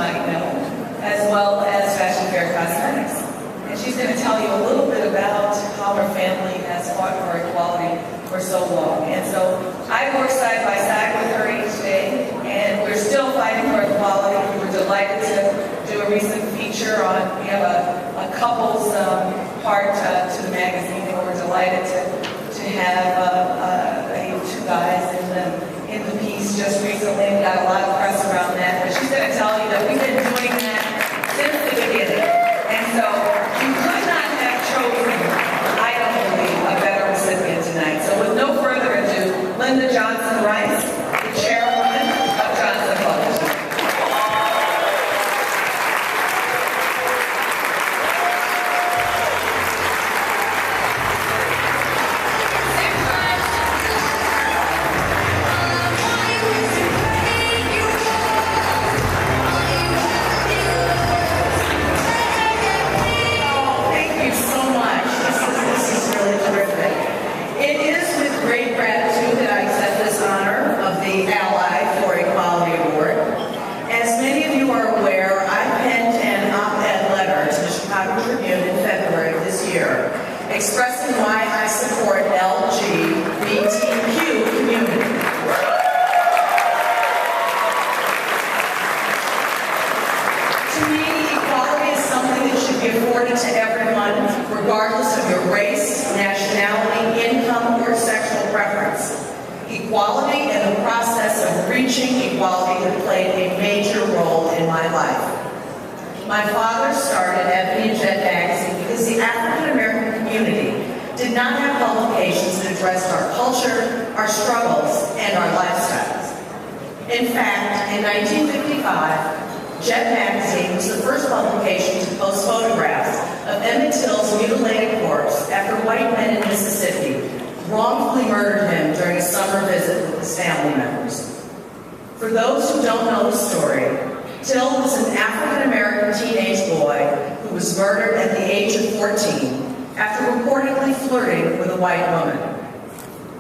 might know, as well as Fashion Fair Cosmetics. And she's going to tell you a little bit about how her family has fought for equality for so long. And so I work side by side with her each day, and we're still fighting for equality. We were delighted to do a recent feature on, we have a couples part to the magazine, and we're delighted to have two guys in the piece just recently. We got a lot of press around that, but she's going to tell you that we've been doing that since the beginning. And so you could not have chosen, I don't believe, a better recipient tonight. So with no further ado, Linda Johnson Rice, the chairwoman of Johnson Publishing. Expressing why I support LGBTQ community. To me, equality is something that should be afforded to everyone, regardless of your race, nationality, income, or sexual preference. Equality and the process of reaching equality have played a major role in my life. My father started Ebony and Jet magazine because the African American community did not have publications that addressed our culture, our struggles, and our lifestyles. In fact, in 1955, Jet magazine was the first publication to post photographs of Emmett Till's mutilated corpse after white men in Mississippi wrongfully murdered him during a summer visit with his family members. For those who don't know the story, Till was an African-American teenage boy who was murdered at the age of 14 after reportedly flirting with a white woman.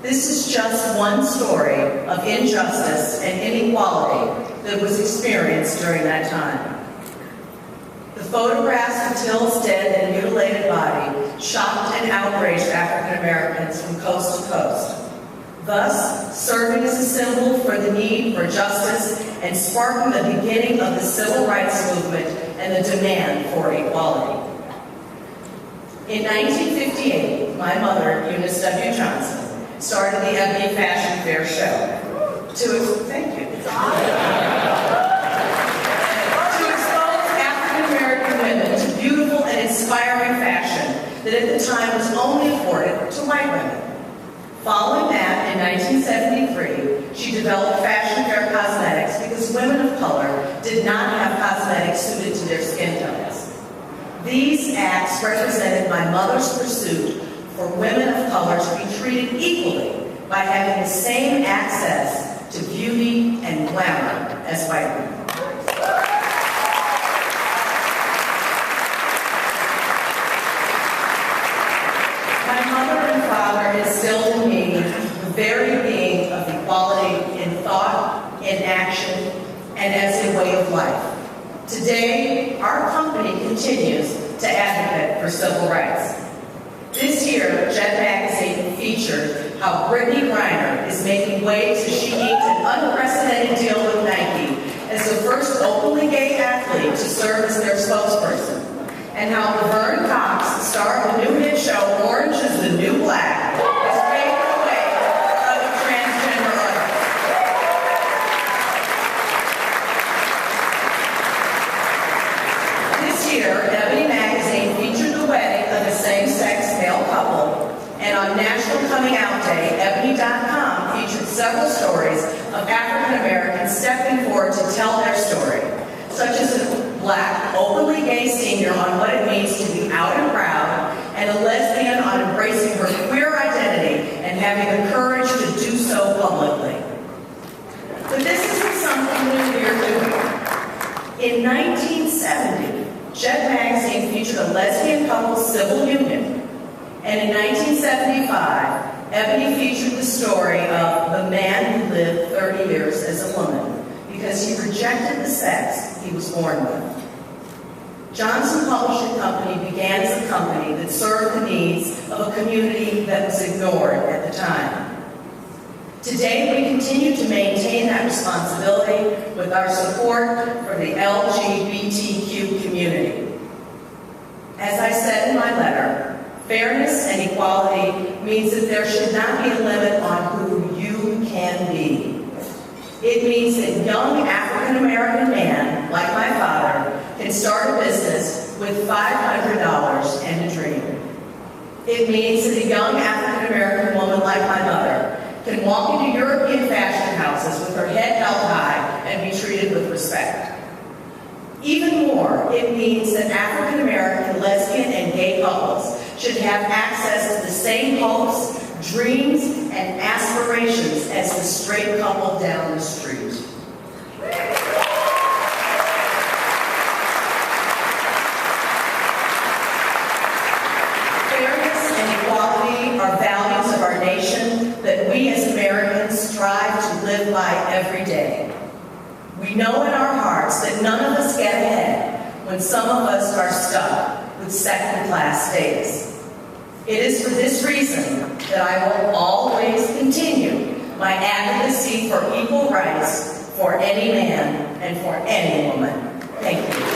This is just one story of injustice and inequality that was experienced during that time. The photographs of Till's dead and mutilated body shocked and outraged African-Americans from coast to coast, thus serving as a symbol for the need for justice and sparking the beginning of the civil rights movement and the demand for equality. In 1958, my mother, Eunice W. Johnson, started the Ebony Fashion Fair show thank you. To expose African-American women to beautiful and inspiring fashion that at the time was only afforded to white women. Following that, in 1973, she developed Fashion Fair Cosmetics because women of color did not have cosmetics suited to their skin tones. These acts represented my mother's pursuit for women of color to be treated equally by having the same access to beauty and glamour as white women. My mother and father instilled in me the very being of equality in thought, in action, and as a way of life. Today, our company continues to advocate for civil rights. This year, Jet magazine featured how Brittany Griner is making waves as she inked an unprecedented deal with Nike as the first openly gay athlete to serve as their spokesperson, and how Laverne Cox, the star of the new hit show Orange is the New Black, is paving the way for other transgender artists. This year, Ebony magazine featured the wedding of a same-sex male couple, and on National Coming Out Day, Ebony.com featured several stories of African Americans stepping forward to tell their story, such as a Black, openly gay senior on what it means to be out and proud, and a lesbian on embracing her queer identity and having the courage to do so publicly. But this isn't something new we're doing. In 1970, Jet magazine featured a lesbian couple's civil union, and in 1975, Ebony featured the story of the man who lived 30 years as a woman, because he rejected the sex he was born with. Johnson Publishing Company began as a company that served the needs of a community that was ignored at the time. Today, we continue to maintain that responsibility with our support for the LGBTQ community. As I said in my letter, fairness and equality means that there should not be a limit on who you can be. It means that young African-American man, like my father, can start a business with $500 and a dream. It means that a young African-American woman like my mother can walk into European fashion houses with her head held high and be treated with respect. Even more, it means that African-American lesbian and gay couples should have access to the same hopes, dreams, and aspirations as the straight couple down the street. Fairness and equality are values of our nation that we as Americans strive to live by every day. We know in our hearts that none of us get ahead when some of us are stuck with second-class status. It is for this reason that I will always continue my advocacy for equal rights for any man and for any woman. Thank you.